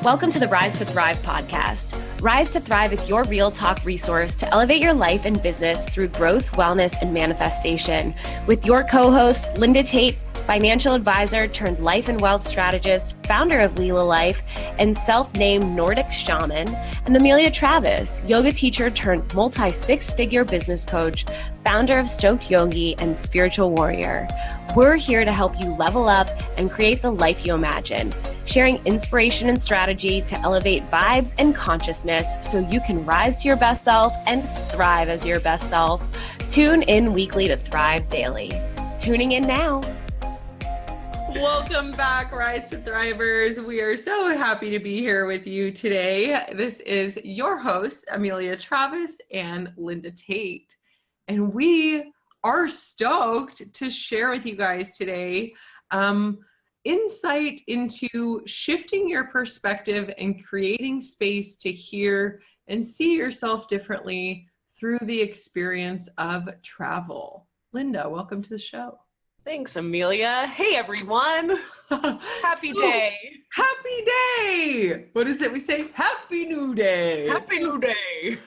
Welcome to the Rise to Thrive podcast. Rise to Thrive is your real talk resource to elevate your life and business through growth, wellness, and manifestation. With your co-host, Linda Tate, financial advisor turned life and wealth strategist, founder of Leela Life, and self-named Nordic shaman, and Amelia Travis, yoga teacher turned multi-six-figure business coach, founder of Stoked Yogi, and spiritual warrior. We're here to help you level up and create the life you imagine, sharing inspiration and strategy to elevate vibes and consciousness so you can rise to your best self and thrive as your best self. Tune in weekly to Thrive Daily. Tuning in now. Welcome back, Rise to Thrivers. We are so happy to be here with you today. This is your hosts, Amelia Travis and Linda Tate. And we are stoked to share with you guys today insight into shifting your perspective and creating space to hear and see yourself differently through the experience of travel. Linda, welcome to the show. Thanks, Amelia. Hey, everyone. Happy day. Happy day. What is it we say? Happy New Day. Happy New Day.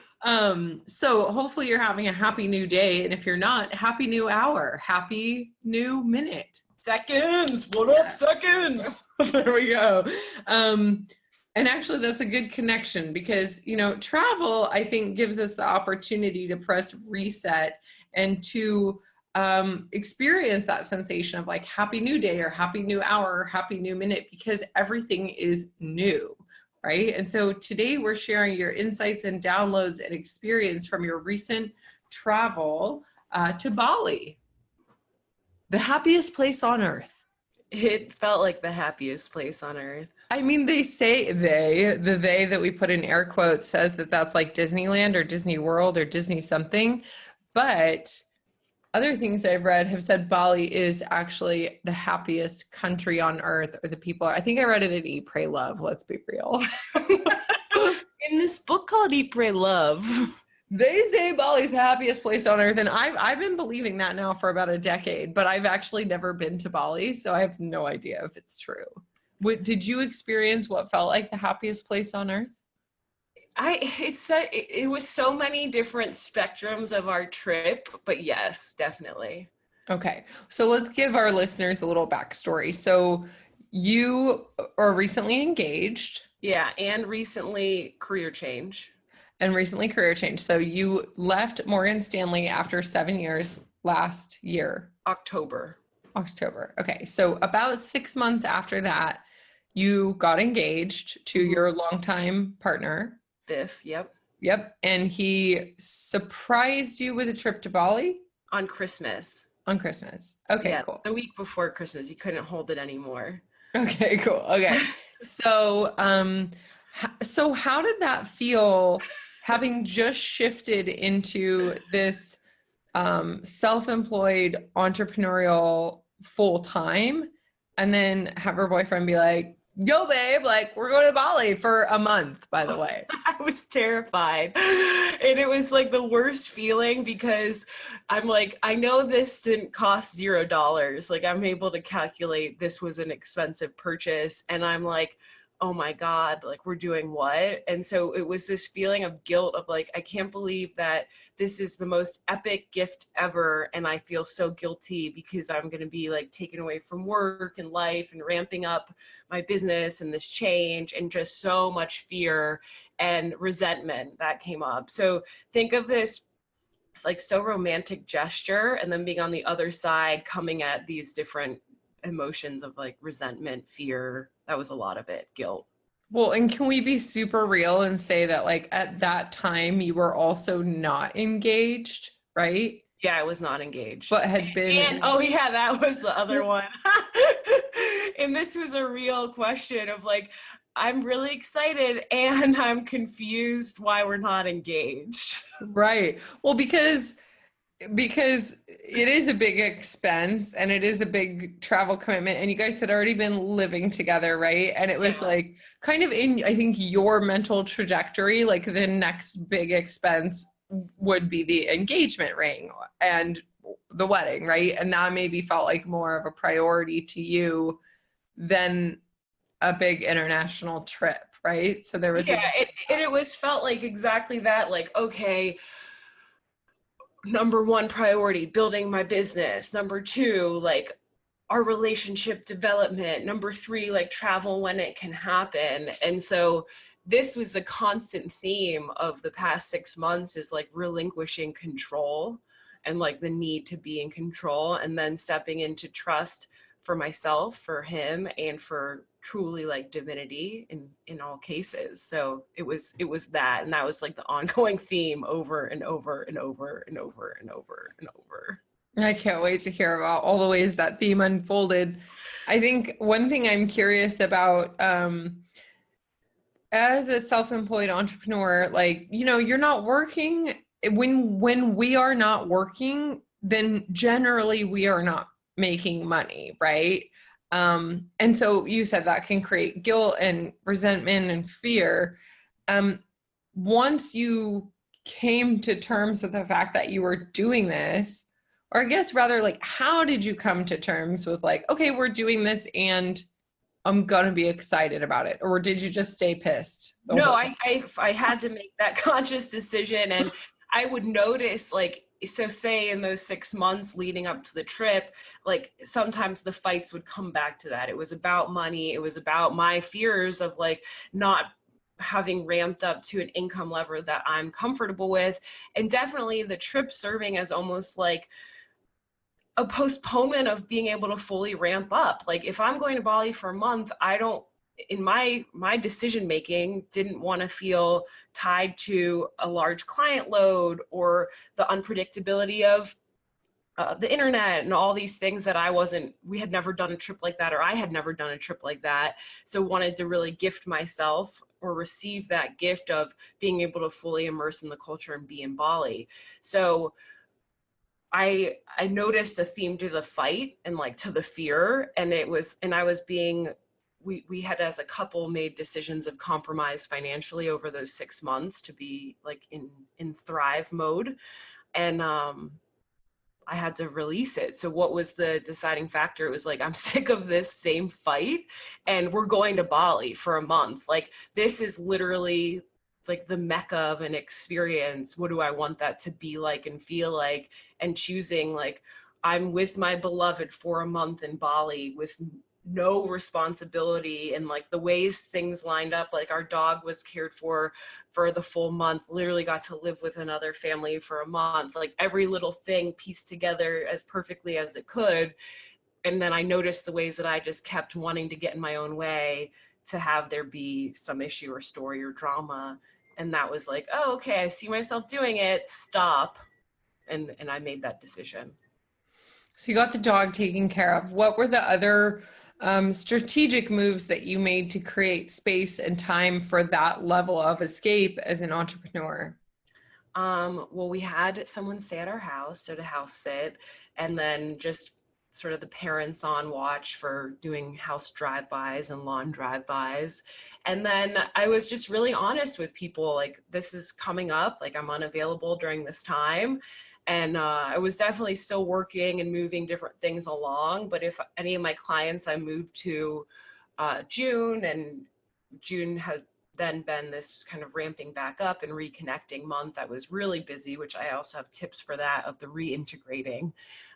So hopefully you're having a happy new day. And if you're not, happy new hour. Happy new minute. Seconds. What up, seconds? There we go. And actually that's a good connection because, you know, travel, I think, gives us the opportunity to press reset and to experience that sensation of like happy new day or happy new hour or happy new minute because everything is new, right? And so today we're sharing your insights and downloads and experience from your recent travel to Bali, the happiest place on earth. It felt like the happiest place on earth. I mean, they say they that we put in air quotes says that that's like Disneyland or Disney World or Disney something, but other things I've read have said Bali is actually the happiest country on earth, or the people. I think I read it in Eat, Pray, Love. Let's be real. In this book called Eat, Pray, Love, they say Bali's the happiest place on earth, and I've been believing that now for about a decade, but I've actually never been to Bali, so I have no idea if it's true. Did you experience what felt like the happiest place on earth? It was so many different spectrums of our trip, but yes, definitely. Okay, so let's give our listeners a little backstory. So you are recently engaged. Yeah, and recently career change. So you left Morgan Stanley after 7 years last year. October. Okay, so about 6 months after that, you got engaged to your longtime partner. Biff, yep. And he surprised you with a trip to Bali? On Christmas. Okay, yeah, cool. The week before Christmas. He couldn't hold it anymore. Okay, cool. Okay. So, so how did that feel having just shifted into this self-employed entrepreneurial full-time and then have her boyfriend be like, yo, babe, like we're going to Bali for a month, by the way. I was terrified. And it was like the worst feeling because I'm like, I know this didn't cost $0. Like I'm able to calculate this was an expensive purchase. And I'm like, oh my God, like we're doing what? And so it was this feeling of guilt of like, I can't believe that this is the most epic gift ever. And I feel so guilty because I'm going to be like taken away from work and life and ramping up my business and this change and just so much fear and resentment that came up. So think of this like so romantic gesture and then being on the other side, coming at these different emotions of like resentment, fear. That was a lot of it, guilt. Well, and can we be super real and say that like at that time you were also not engaged, right? Yeah, I was not engaged. But had been. And oh yeah, that was the other one. And this was a real question of like, I'm really excited and I'm confused why we're not engaged. Right. Well, because it is a big expense and it is a big travel commitment and you guys had already been living together, right? And it was like kind of in, I think, your mental trajectory, like the next big expense would be the engagement ring and the wedding, right? And that maybe felt like more of a priority to you than a big international trip, right? So there was it was felt like exactly that, like, okay, number one priority, building my business. Number two, like our relationship development. Number three, like travel when it can happen. And so this was a constant theme of the past 6 months, is like relinquishing control and like the need to be in control, and then stepping into trust for myself, for him, and for truly like divinity in all cases. So it was that, and that was like the ongoing theme over and over and over and over and over and over. I can't wait to hear about all the ways that theme unfolded. I think one thing I'm curious about, as a self-employed entrepreneur, like, you know, you're not working. When we are not working, then generally we are not making money, right? And so you said that can create guilt and resentment and fear. Once you came to terms with the fact that you were doing this, or I guess rather, like, how did you come to terms with like, okay, we're doing this and I'm going to be excited about it? Or did you just stay pissed? No, I had to make that conscious decision. And I would notice, like, so say in those 6 months leading up to the trip, like sometimes the fights would come back to that. It was about money. It was about my fears of like not having ramped up to an income level that I'm comfortable with. And definitely the trip serving as almost like a postponement of being able to fully ramp up. Like if I'm going to Bali for a month, I don't, in my decision making, didn't want to feel tied to a large client load or the unpredictability of the internet and all these things that we had never done a trip like that, or I had never done a trip like that. So wanted to really gift myself or receive that gift of being able to fully immerse in the culture and be in Bali. So I noticed a theme to the fight and like to the fear, and we had as a couple made decisions of compromise financially over those 6 months to be like in thrive mode. And I had to release it. So what was the deciding factor? It was like, I'm sick of this same fight and we're going to Bali for a month. Like this is literally like the mecca of an experience. What do I want that to be like and feel like? And choosing like, I'm with my beloved for a month in Bali with no responsibility, and like the ways things lined up, like our dog was cared for the full month, literally got to live with another family for a month, like every little thing pieced together as perfectly as it could. And then I noticed the ways that I just kept wanting to get in my own way to have there be some issue or story or drama. And that was like, oh, okay, I see myself doing it, stop. And I made that decision. So you got the dog taken care of. What were the other strategic moves that you made to create space and time for that level of escape as an entrepreneur? Well, we had someone stay at our house, so to house sit, and then just sort of the parents on watch for doing house drive-bys and lawn drive-bys. And then I was just really honest with people, like, this is coming up, like I'm unavailable during this time. And I was definitely still working and moving different things along. But if any of my clients I moved to June, and June had then been this kind of ramping back up and reconnecting month that was really busy, which I also have tips for that, of the reintegrating.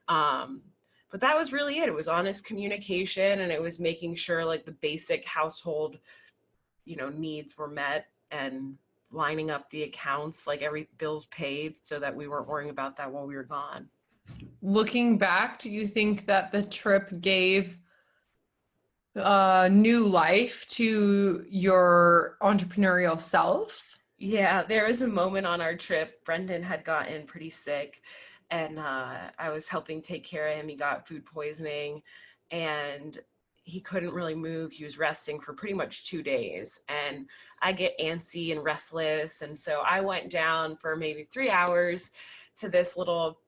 But that was really it. It was honest communication, and it was making sure like the basic household, needs were met, and lining up the accounts, like every bill's paid, so that we weren't worrying about that while we were gone. Looking back, do you think that the trip gave new life to your entrepreneurial self? Yeah, there was a moment on our trip, Brendan had gotten pretty sick, and I was helping take care of him. He got food poisoning and he couldn't really move. He was resting for pretty much 2 days, and I get antsy and restless. And so I went down for maybe 3 hours to this little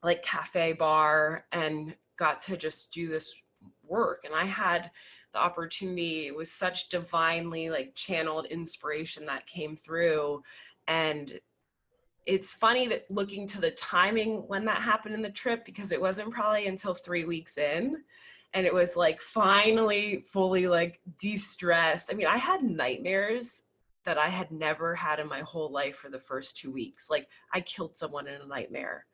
like cafe bar and got to just do this work. And I had the opportunity, it was such divinely like channeled inspiration that came through. And it's funny that looking to the timing when that happened in the trip, because it wasn't probably until 3 weeks in. And it was like finally fully like de-stressed. I mean, I had nightmares that I had never had in my whole life for the first 2 weeks. Like I killed someone in a nightmare.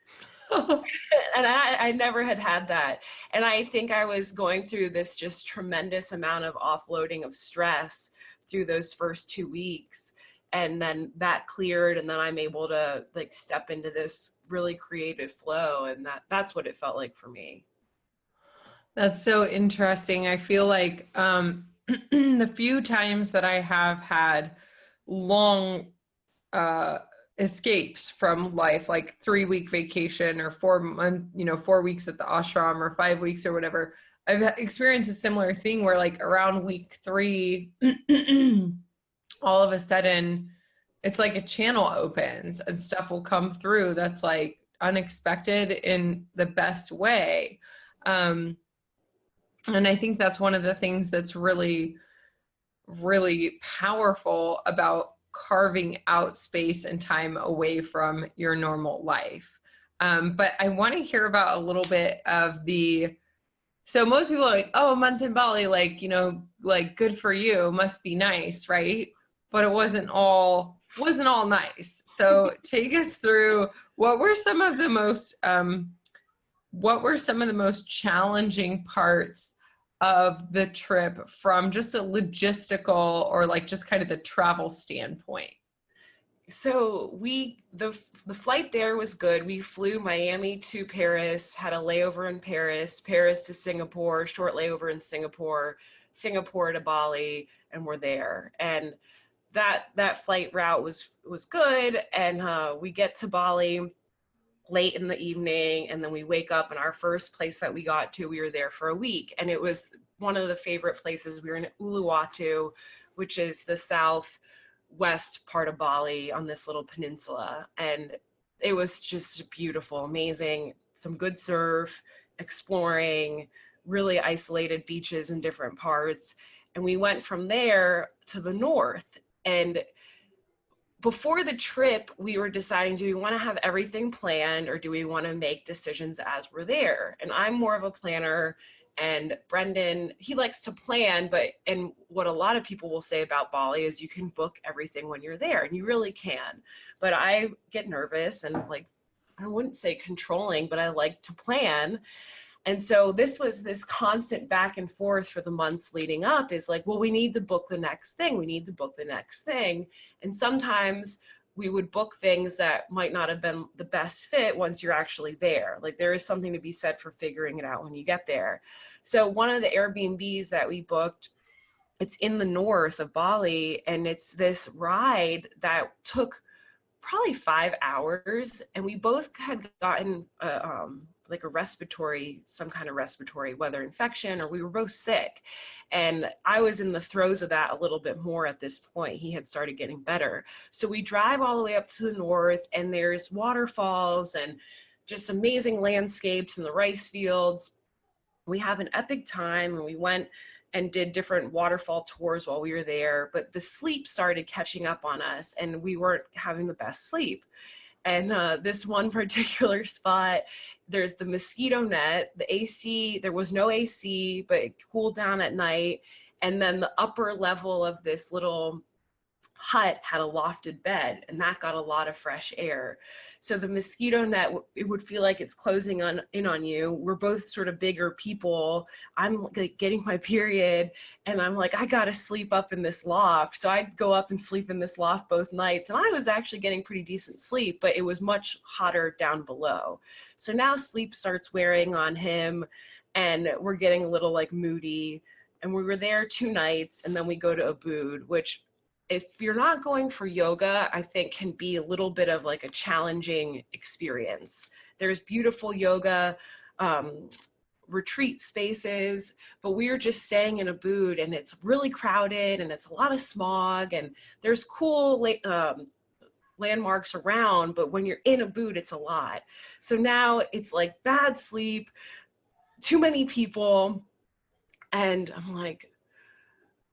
And I never had that. And I think I was going through this just tremendous amount of offloading of stress through those first 2 weeks. And then that cleared, and then I'm able to like step into this really creative flow. And that's what it felt like for me. That's so interesting. I feel like the few times that I have had long escapes from life, like 3-week vacation or 4 weeks at the ashram or 5 weeks or whatever, I've experienced a similar thing where like around week 3, all of a sudden it's like a channel opens and stuff will come through that's like unexpected in the best way. And I think that's one of the things that's really, really powerful about carving out space and time away from your normal life. But I want to hear about a little bit of so most people are like, oh, a month in Bali, like, like good for you, must be nice, right? But it wasn't all nice. So take us through what were some of the most challenging parts of the trip from just a logistical or like just kind of the travel standpoint? So the flight there was good. We flew Miami to Paris, had a layover in Paris to Singapore, short layover in Singapore to Bali, and we're there. And that flight route was good. And we get to Bali late in the evening, and then we wake up, and our first place that we got to, we were there for a week, and it was one of the favorite places. We were in Uluwatu, which is the southwest part of Bali on this little peninsula, and it was just beautiful, amazing, some good surf, exploring, really isolated beaches in different parts. And we went from there to the north, and before the trip, we were deciding, do we want to have everything planned or do we want to make decisions as we're there? And I'm more of a planner, and Brendan, he likes to plan, and what a lot of people will say about Bali is you can book everything when you're there, and you really can. But I get nervous and like, I wouldn't say controlling, but I like to plan. And so this was this constant back and forth for the months leading up is like, well, we need to book the next thing. We need to book the next thing. And sometimes we would book things that might not have been the best fit once you're actually there. Like there is something to be said for figuring it out when you get there. So one of the Airbnbs that we booked, it's in the north of Bali, and it's this ride that took probably 5 hours. And we both had gotten like some kind of respiratory, whether infection or we were both sick. And I was in the throes of that a little bit more at this point. He had started getting better. So we drive all the way up to the north, and there's waterfalls and just amazing landscapes in the rice fields. We have an epic time, and we went and did different waterfall tours while we were there, but the sleep started catching up on us, and we weren't having the best sleep. And this one particular spot, there's the mosquito net, the AC, there was no AC, but it cooled down at night. And then the upper level of this little hut had a lofted bed, and that got a lot of fresh air. So the mosquito net, it would feel like it's closing in on you. We're both sort of bigger people. I'm like getting my period, and I'm like, I gotta sleep up in this loft. So I'd go up and sleep in this loft both nights, and I was actually getting pretty decent sleep, but it was much hotter down below. So now sleep starts wearing on him, and we're getting a little like moody. And we were there 2 nights, and then we go to Ubud, which if you're not going for yoga, I think can be a little bit of like a challenging experience. There's beautiful yoga retreat spaces, but we were just staying in Ubud, and it's really crowded, and it's a lot of smog, and there's cool landmarks around, but when you're in Ubud, it's a lot. So now it's like bad sleep, too many people, and I'm like,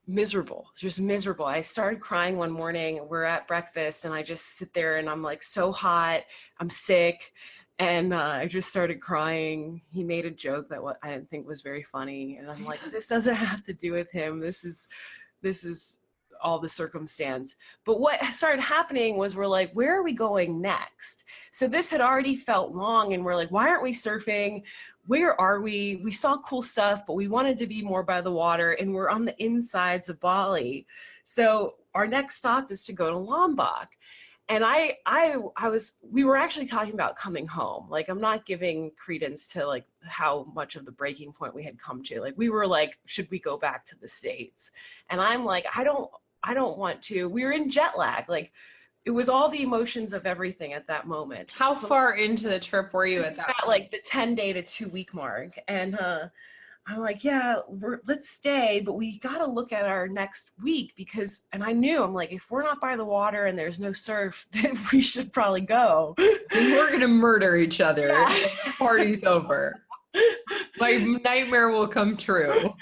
miserable, just miserable. I started crying one morning. We're at breakfast, and I just sit there, and I'm like so hot, I'm sick, And I just started crying. He made a joke that I didn't think was very funny. And I'm like, this doesn't have to do with him. This is all the circumstance. But what started happening was we're like, where are we going next? So this had already felt long, and we're like, why aren't we surfing? Where are we? We saw cool stuff, but we wanted to be more by the water, and we're on the insides of Bali. So our next stop is to go to Lombok. And we were actually talking about coming home. Like, I'm not giving credence to like how much of the breaking point we had come to. Like, we were like, should we go back to the States? And I'm like, I don't want to. We were in jet lag. Like, it was all the emotions of everything at that moment. How far into the trip were you at that point? Like the 10-day to 2-week mark. And I'm like, yeah, let's stay, but we got to look at our next week because, and I knew, I'm like, if we're not by the water and there's no surf, then we should probably go. We're going to murder each other. Yeah. The party's over. My nightmare will come true.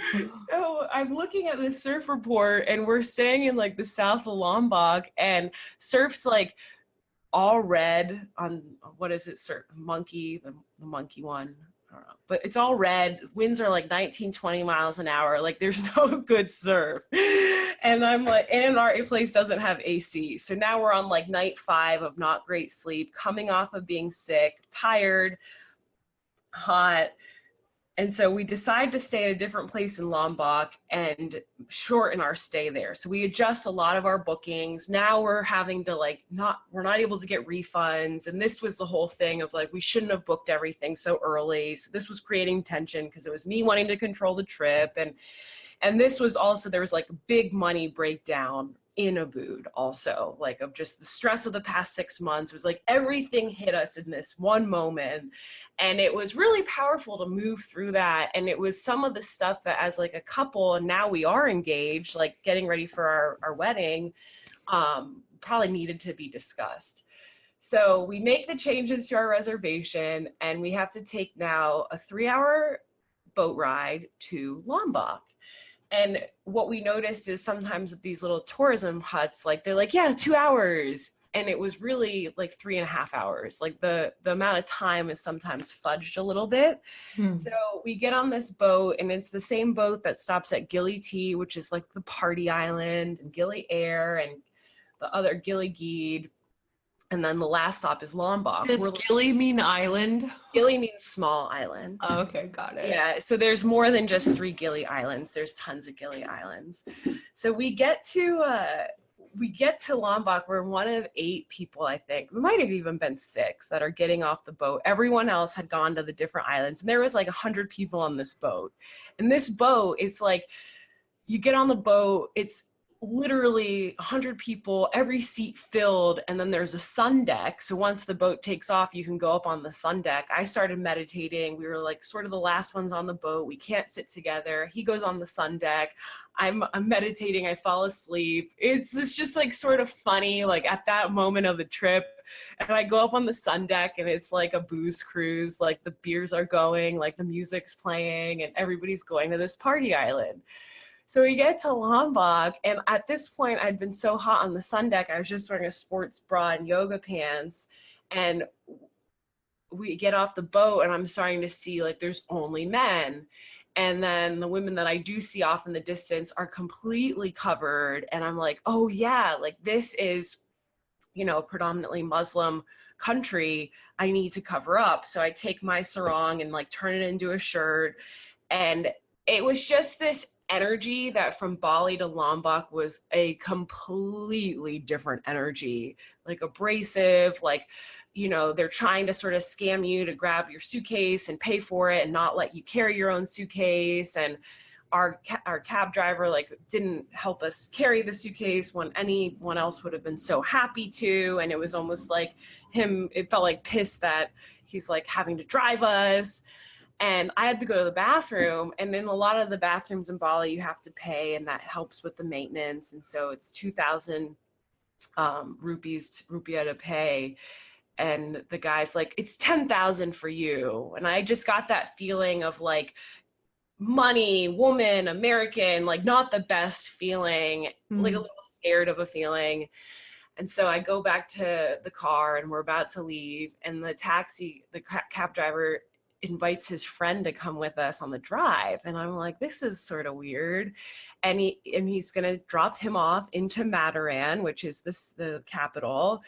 So I'm looking at the surf report, and we're staying in like the south of Lombok, and surf's like all red on, what is it, surf monkey, the monkey one. I don't know, but it's all red. Winds are like 19, 20 miles an hour. Like, there's no good surf. And I'm like, and our place doesn't have AC. So now we're on like night 5 of not great sleep, coming off of being sick, tired, hot. And so we decide to stay at a different place in Lombok and shorten our stay there. So we adjust a lot of our bookings. Now we're having to we're not able to get refunds. And this was the whole thing of like, we shouldn't have booked everything so early. So this was creating tension because it was me wanting to control the trip. And this was also, there was like a big money breakdown in Ubud also, like of just the stress of the past 6 months. It was like everything hit us in this one moment. And it was really powerful to move through that. And it was some of the stuff that as like a couple, and now we are engaged, like getting ready for our wedding, probably needed to be discussed. So we make the changes to our reservation, and we have to take now a 3-hour boat ride to Lombok. And what we noticed is sometimes with these little tourism huts, like they're like, yeah, 2 hours. And it was really like 3.5 hours. Like the amount of time is sometimes fudged a little bit. So we get on this boat, and it's the same boat that stops at Gili T, which is like the party island, and Gili Air, and the other Gili Gede. And then the last stop is Lombok. Does Gili mean island? Gili means small island. Oh, okay, got it. Yeah, so there's more than just 3 Gili islands. There's tons of Gili islands. So we get to Lombok. We're one of 8 people, I think. We might have even been 6 that are getting off the boat. Everyone else had gone to the different islands, and there was like 100 people on this boat. And this boat, it's like, you get on the boat, it's literally 100 people, every seat filled, and then there's a sun deck. So once the boat takes off, you can go up on the sun deck. I started meditating. We were like sort of the last ones on the boat. We can't sit together. He goes on the sun deck. I'm meditating. I fall asleep. It's just like sort of funny, like at that moment of the trip. And I go up on the sun deck, and it's like a booze cruise. Like the beers are going, like the music's playing, and everybody's going to this party island. So we get to Lombok, and at this point, I'd been so hot on the sun deck, I was just wearing a sports bra and yoga pants, and we get off the boat, and I'm starting to see, like, there's only men. And then the women that I do see off in the distance are completely covered, and I'm like, oh yeah, like this is, you know, a predominantly Muslim country. I need to cover up. So I take my sarong and like turn it into a shirt, and it was just this energy that from Bali to Lombok was a completely different energy, like abrasive, like, you know, they're trying to sort of scam you to grab your suitcase and pay for it and not let you carry your own suitcase. And our cab driver like didn't help us carry the suitcase when anyone else would have been so happy to. And it was almost like it felt like pissed that he's like having to drive us. And I had to go to the bathroom, and in a lot of the bathrooms in Bali, you have to pay, and that helps with the maintenance. And so it's 2,000 rupiah to pay. And the guy's like, it's 10,000 for you. And I just got that feeling of like money, woman, American, like not the best feeling, like a little scared of a feeling. And so I go back to the car and we're about to leave, and the cab driver invites his friend to come with us on the drive. And I'm like, this is sort of weird. And he's going to drop him off into Mataran, which is the capital,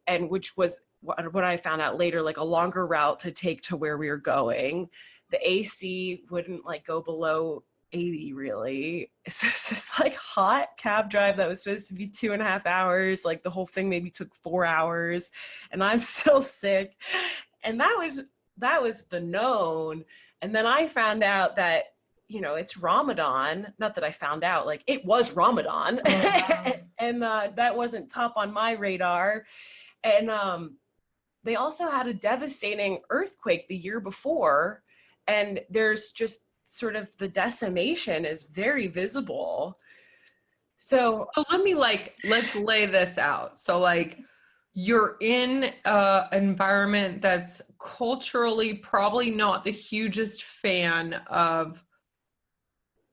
and which was what I found out later, like a longer route to take to where we were going. The AC wouldn't like go below 80 really. So it's this like hot cab drive that was supposed to be 2.5 hours. Like the whole thing maybe took 4 hours, and I'm still sick. And that was the known. And then I found out that, you know, it's Ramadan. Not that I found out, like it was Ramadan. And that wasn't top on my radar. And they also had a devastating earthquake the year before. And there's just sort of the decimation is very visible. So let's lay this out. So like, you're in an environment that's culturally probably not the hugest fan of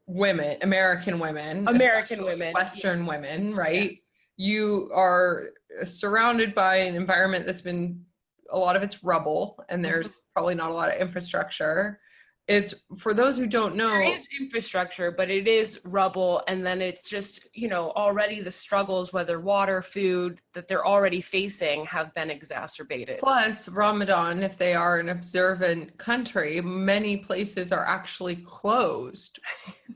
women, American women, Western women, right? Yeah. You are surrounded by an environment that's been, a lot of it's rubble, and there's probably not a lot of infrastructure. It's, for those who don't know, there is infrastructure, but it is rubble. And then it's just, you know, already the struggles, whether water, food, that they're already facing have been exacerbated. Plus Ramadan, if they are an observant country, many places are actually closed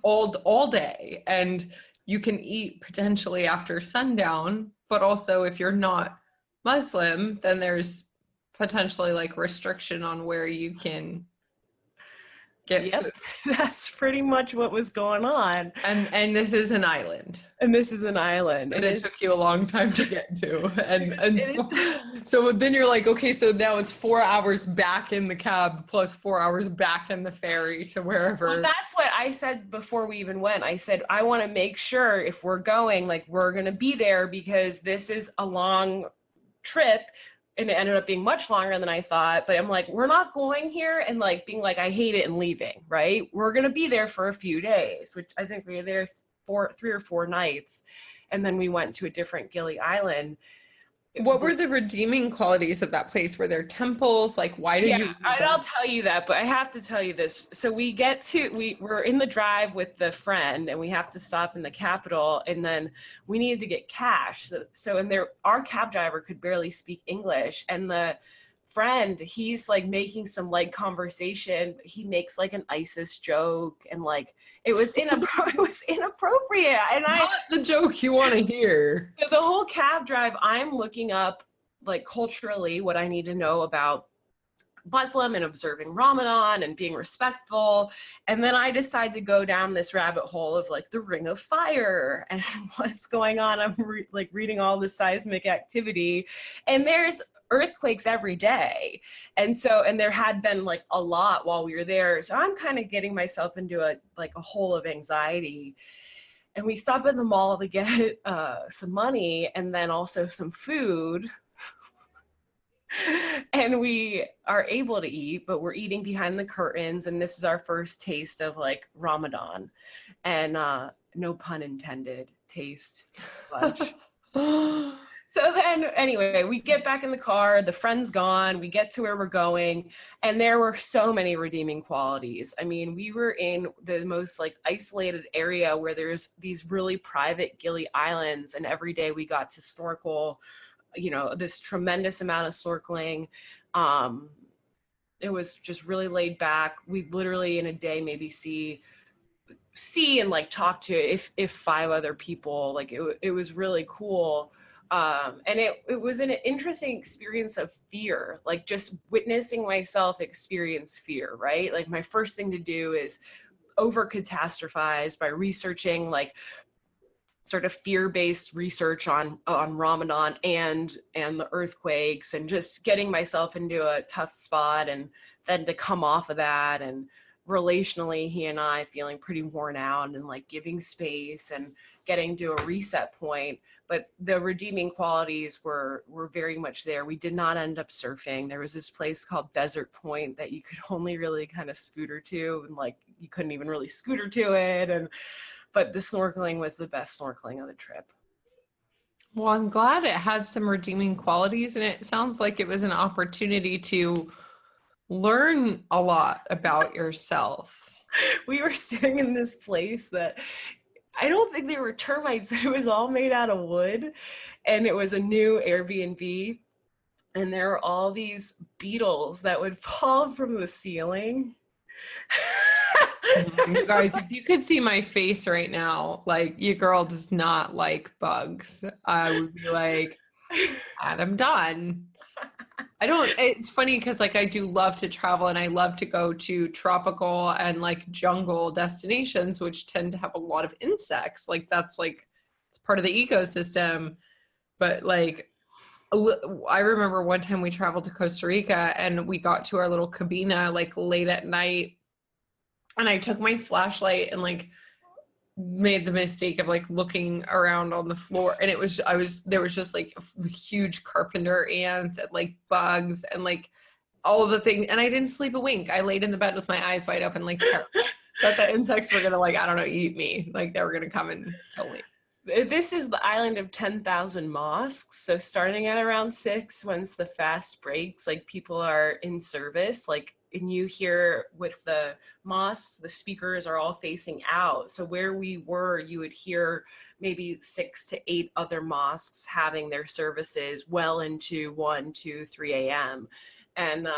all day. And you can eat potentially after sundown, but also if you're not Muslim, then there's potentially like restriction on where you can get food. That's pretty much what was going on. And this is an island. And it took you a long time to get to. And so then you're like, okay, so now it's 4 hours back in the cab plus 4 hours back in the ferry to wherever. Well, that's what I said before we even went. I said, I want to make sure if we're going, like we're going to be there, because this is a long trip. And it ended up being much longer than I thought. But I'm like, we're not going here and like being like, I hate it and leaving, right? We're going to be there for a few days, which I think we were there 3 or 4 nights. And then we went to a different Gili island. What were the redeeming qualities of that place? Were there temples? Like, why did you? I'll tell you that, but I have to tell you this. So we're in the drive with the friend, and we have to stop in the capital, and then we needed to get cash. So our cab driver could barely speak English, and the friend, he's like making some light conversation. He makes like an ISIS joke, and like it was inappropriate. And not the joke you want to hear. So the whole cab drive, I'm looking up like culturally what I need to know about Muslim and observing Ramadan and being respectful. And then I decide to go down this rabbit hole of like the Ring of Fire and what's going on. I'm reading all the seismic activity, and there's earthquakes every day. And there had been like a lot while we were there. So I'm kind of getting myself into a hole of anxiety. And we stop at the mall to get some money and then also some food. And we are able to eat, but we're eating behind the curtains. And this is our first taste of like Ramadan, and no pun intended, taste lunch. So then anyway, we get back in the car, the friend's gone, we get to where we're going, and there were so many redeeming qualities. I mean, we were in the most like isolated area where there's these really private Gili islands, and every day we got to snorkel, you know, this tremendous amount of snorkeling. It was just really laid back. We literally in a day maybe see and like talk to if 5 other people. Like it was really cool. And it was an interesting experience of fear, like just witnessing myself experience fear, right? Like my first thing to do is over catastrophize by researching like sort of fear-based research on Ramadan and the earthquakes, and just getting myself into a tough spot, and then to come off of that, and relationally he and I feeling pretty worn out, and like giving space and getting to a reset point. But the redeeming qualities were very much there. We did not end up surfing. There was this place called Desert Point that you could only really kind of scooter to, and like you couldn't even really scooter to it. But the snorkeling was the best snorkeling of the trip. Well, I'm glad it had some redeeming qualities, and it sounds like it was an opportunity to learn a lot about yourself. We were staying in this place that I don't think they were termites. It was all made out of wood, and it was a new Airbnb, and there were all these beetles that would fall from the ceiling. You guys, if you could see my face right now, like, your girl does not like bugs. I would be like, I'm done. It's funny because, like, I do love to travel, and I love to go to tropical and like jungle destinations, which tend to have a lot of insects. Like, that's like, it's part of the ecosystem. But like, I remember one time we traveled to Costa Rica, and we got to our little cabina like late at night, and I took my flashlight and like made the mistake of like looking around on the floor, and there was just like huge carpenter ants and like bugs and like all of the things, and I didn't sleep a wink. I laid in the bed with my eyes wide open, like that the insects were gonna, like, I don't know, eat me. Like, they were gonna come and kill me. This is the island of 10,000 mosques. So starting at around 6, once the fast breaks, like, people are in service, like, and you hear with the mosques, the speakers are all facing out. So where we were, you would hear maybe 6 to 8 other mosques having their services well into 1, 2, 3 a.m. And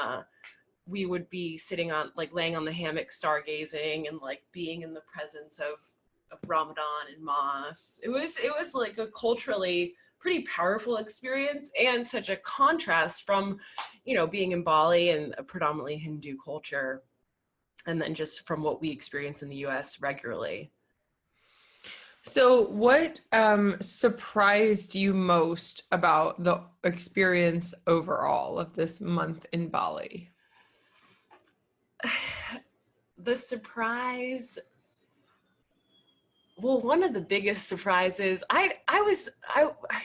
we would be sitting on, like, laying on the hammock, stargazing, and like being in the presence of Ramadan and mosques. It was like a culturally pretty powerful experience, and such a contrast from, you know, being in Bali and a predominantly Hindu culture, and then just from what we experience in the US regularly. So what surprised you most about the experience overall of this month in Bali? The surprise, well, one of the biggest surprises, I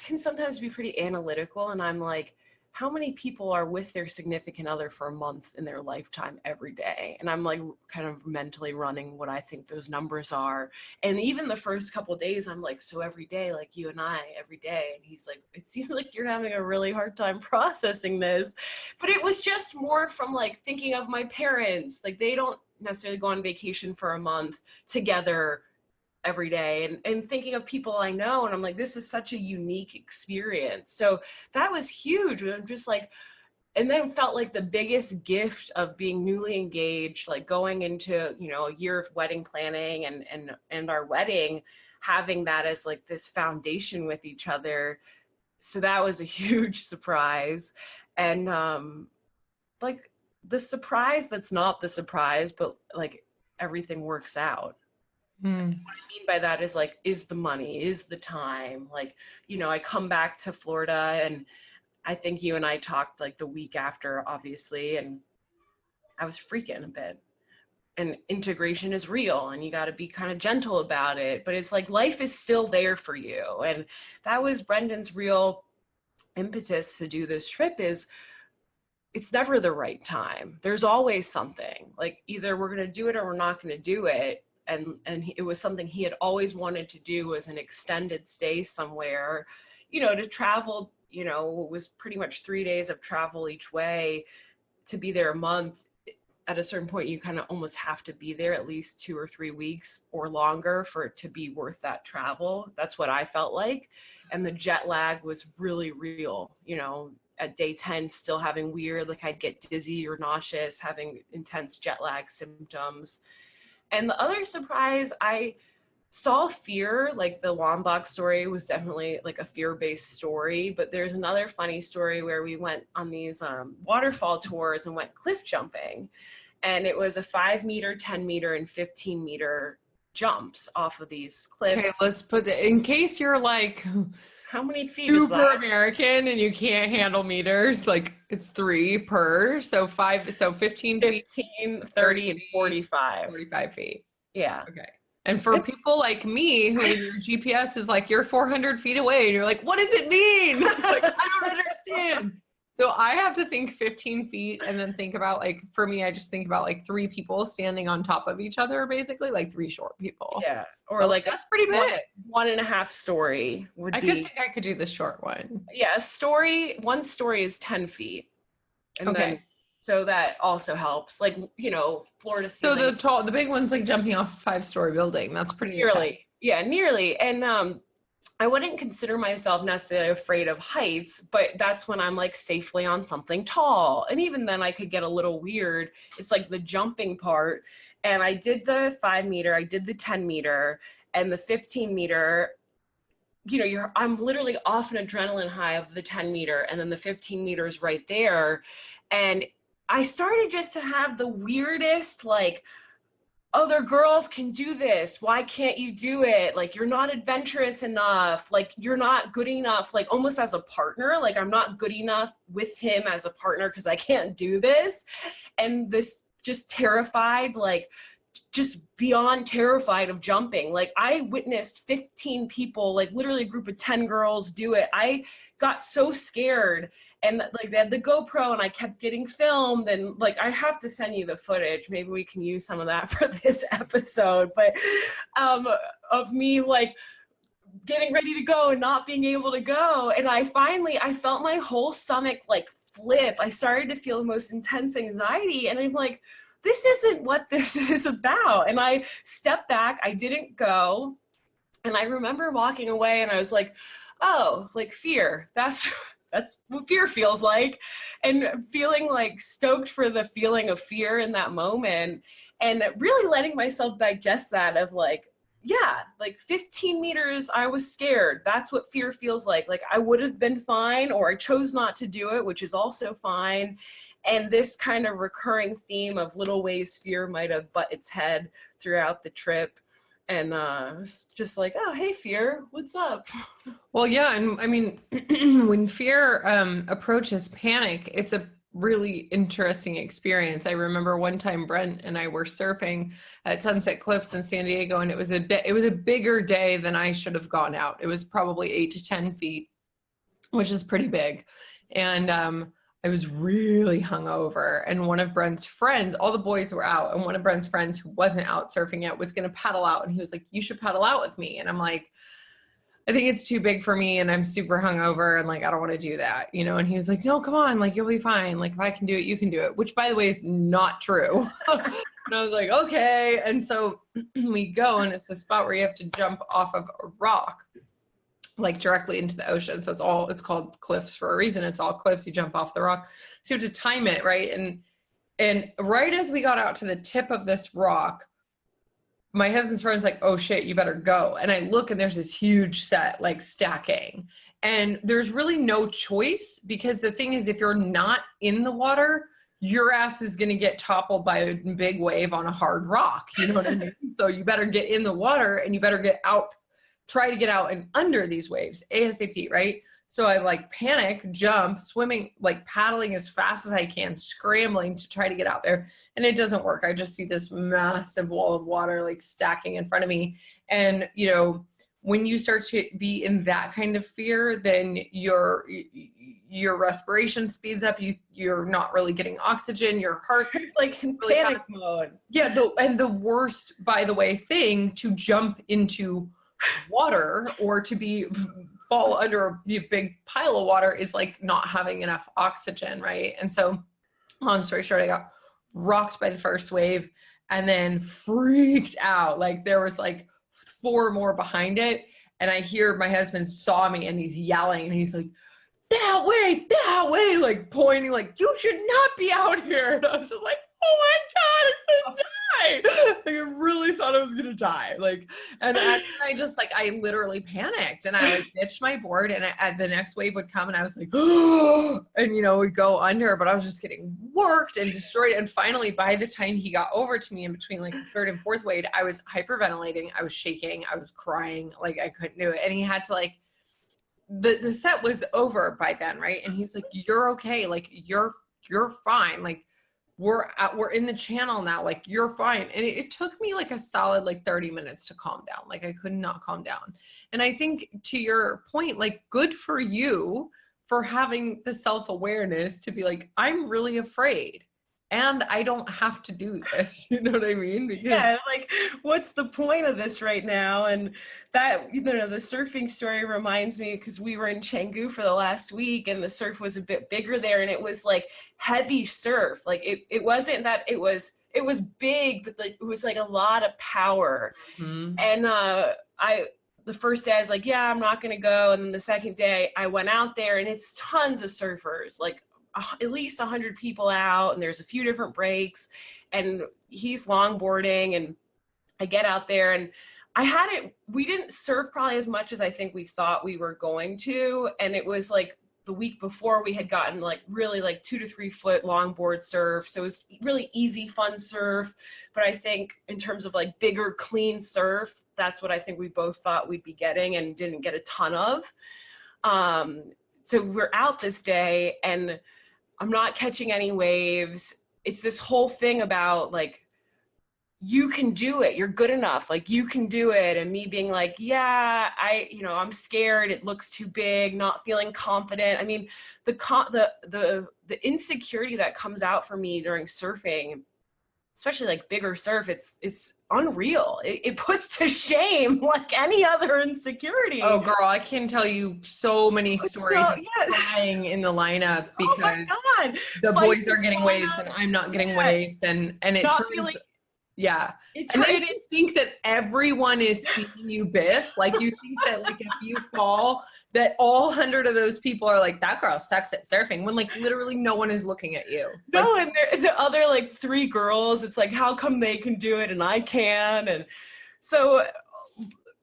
can sometimes be pretty analytical, and I'm like, how many people are with their significant other for a month in their lifetime every day? And I'm like kind of mentally running what I think those numbers are. And even the first couple of days, I'm like, so every day, like you and I, every day. And he's like, it seems like you're having a really hard time processing this. But it was just more from like thinking of my parents. Like, they don't necessarily go on vacation for a month together every day, and thinking of people I know, and I'm like, this is such a unique experience. So that was huge. I'm just like, and then felt like the biggest gift of being newly engaged, like going into, you know, a year of wedding planning and our wedding, having that as like this foundation with each other. So that was a huge surprise. And like the surprise that's not the surprise, but like everything works out. What I mean by that is like, is the money, is the time, like, you know, I come back to Florida, and I think you and I talked like the week after, obviously, and I was freaking a bit. And integration is real, and you got to be kind of gentle about it, but it's like life is still there for you. And that was Brendan's real impetus to do this trip, is it's never the right time. There's always something, like either we're going to do it or we're not going to do it. And it was something he had always wanted to do, as an extended stay somewhere, you know, to travel, you know, it was pretty much 3 days of travel each way. To be there a month, at a certain point, you kind of almost have to be there at least 2 or 3 weeks or longer for it to be worth that travel. That's what I felt like. And the jet lag was really real, you know, at day 10, still having weird, like I'd get dizzy or nauseous, having intense jet lag symptoms. And the other surprise, I saw fear, like the Lombok story was definitely like a fear-based story, but there's another funny story where we went on these waterfall tours and went cliff jumping. And it was a 5 meter, 10 meter, and 15 meter jumps off of these cliffs. Okay, let's put it, in case you're like, how many feet is super that? American and you can't handle meters, like it's 3 per, so 15 feet, 15, 30, and 45. 45 feet. Yeah. Okay. And for people like me, who your GPS is like, you're 400 feet away, and you're like, what does it mean? Like, I don't understand. So I have to think 15 feet and then think about like, for me, I just think about like 3 people standing on top of each other, basically like 3 short people. Yeah. Or So like that's pretty big. 1.5 story would I be. could think I could do the short one. Yeah. One story is 10 feet. And Okay. then, so that also helps. Like, you know, floor to So ceiling. the big one's like jumping off a 5-story building. That's pretty intense. Nearly. Yeah, nearly. And I wouldn't consider myself necessarily afraid of heights, but that's when I'm like safely on something tall. And even then I could get a little weird. It's like the jumping part. And I did the 5 meter, I did the 10 meter, and the 15 meter, you know, I'm literally off an adrenaline high of the 10 meter, and then the 15 meters right there. And I started just to have the weirdest, like, other girls can do this. Why can't you do it? Like, you're not adventurous enough. Like, you're not good enough, like almost as a partner. Like, I'm not good enough with him as a partner because I can't do this. And this just terrified, like just beyond terrified of jumping. Like, I witnessed 15 people, like literally a group of 10 girls do it. I got so scared. And like they had the GoPro and I kept getting filmed, and like I have to send you the footage. Maybe we can use some of that for this episode. But of me like getting ready to go and not being able to go. And I felt my whole stomach like flip. I started to feel the most intense anxiety, and I'm like, this isn't what this is about. And I stepped back, I didn't go. And I remember walking away and I was like, oh, like fear, that's what fear feels like, and feeling like stoked for the feeling of fear in that moment, and really letting myself digest that of like, yeah, like 15 meters, I was scared. That's what fear feels like. Like I would have been fine, or I chose not to do it, which is also fine. And this kind of recurring theme of little ways fear might have butt its head throughout the trip. And just like, oh, hey, fear, what's up? Well, yeah. And I mean, when fear approaches panic, it's a really interesting experience. I remember one time Brent and I were surfing at Sunset Cliffs in San Diego, and it was a bigger day than I should have gone out. It was probably 8 to 10 feet, which is pretty big. And I was really hungover, and one of Brent's friends, all the boys were out, and one of Brent's friends who wasn't out surfing yet was going to paddle out. And he was like, you should paddle out with me. And I'm like, I think it's too big for me, and I'm super hungover, and like, I don't want to do that, you know? And he was like, no, come on, like, you'll be fine. Like, if I can do it, you can do it, which by the way is not true. And I was like, okay. And so we go, and it's the spot where you have to jump off of a rock, like directly into the ocean. So it's called cliffs for a reason. It's all cliffs. You jump off the rock. So you have to time it, right? And right as we got out to the tip of this rock, my husband's friend's like, oh shit, you better go. And I look, and there's this huge set like stacking, and there's really no choice, because the thing is, if you're not in the water, your ass is going to get toppled by a big wave on a hard rock. You know what I mean? So you better get in the water, and you better get out, try to get out and under these waves ASAP, right? So I like panic, jump, swimming, like paddling as fast as I can, scrambling to try to get out there. And it doesn't work. I just see this massive wall of water like stacking in front of me. And, you know, when you start to be in that kind of fear, then your respiration speeds up. You're not really getting oxygen. Your heart's like in really panic fast mode. Yeah. And the worst, by the way, thing to jump into water or to fall under a big pile of water is like not having enough oxygen, right? And so long story short, I got rocked by the first wave and then freaked out. Like there was like 4 more behind it, and I hear my husband saw me, and he's yelling, and he's like, that way, like pointing, like, you should not be out here. And I was just like, oh my God, I'm gonna die. Like, I really thought I was gonna die. Like, and I literally panicked, and I like ditched my board, and the next wave would come, and I was like, oh, and you know, we'd go under, but I was just getting worked and destroyed. And finally, by the time he got over to me in between like the 3rd and 4th wave, I was hyperventilating, I was shaking, I was crying, like I couldn't do it. And he had to like, the set was over by then, right? And he's like, you're okay, like you're fine, like we're in the channel now, like you're fine. And it took me like a solid like 30 minutes to calm down. Like I could not calm down. And I think to your point, like good for you for having the self-awareness to be like, I'm really afraid and I don't have to do this. You know what I mean? Because yeah, like, what's the point of this right now? And that, you know, the surfing story reminds me, because we were in Canggu for the last week and the surf was a bit bigger there, and it was like heavy surf. Like it wasn't that it was big, but like it was like a lot of power. And the first day I was like, yeah, I'm not going to go. And then the second day I went out there and it's tons of surfers, like at least 100 people out, and there's a few different breaks, and he's longboarding, and I get out there and we didn't surf probably as much as I think we thought we were going to. And it was like the week before we had gotten like really like 2 to 3 foot longboard surf. So it was really easy, fun surf. But I think in terms of like bigger, clean surf, that's what I think we both thought we'd be getting and didn't get a ton of. So we're out this day and I'm not catching any waves. It's this whole thing about like, you can do it. You're good enough. Like you can do it. And me being like, yeah, I'm scared. It looks too big, not feeling confident. I mean, the insecurity that comes out for me during surfing, especially like bigger surf, it's unreal. It puts to shame like any other insecurity. oh girl, I can tell you so many stories of crying in the lineup because oh my God. the boys are getting waves and I'm not getting waves, and it not turns feeling. yeah. And then you think that everyone is seeing you biff. Like you think that like if you fall, that all 100 of those people are like, that girl sucks at surfing, when like literally no one is looking at you. No, and the other like 3 girls, it's like, how come they can do it and I can? And so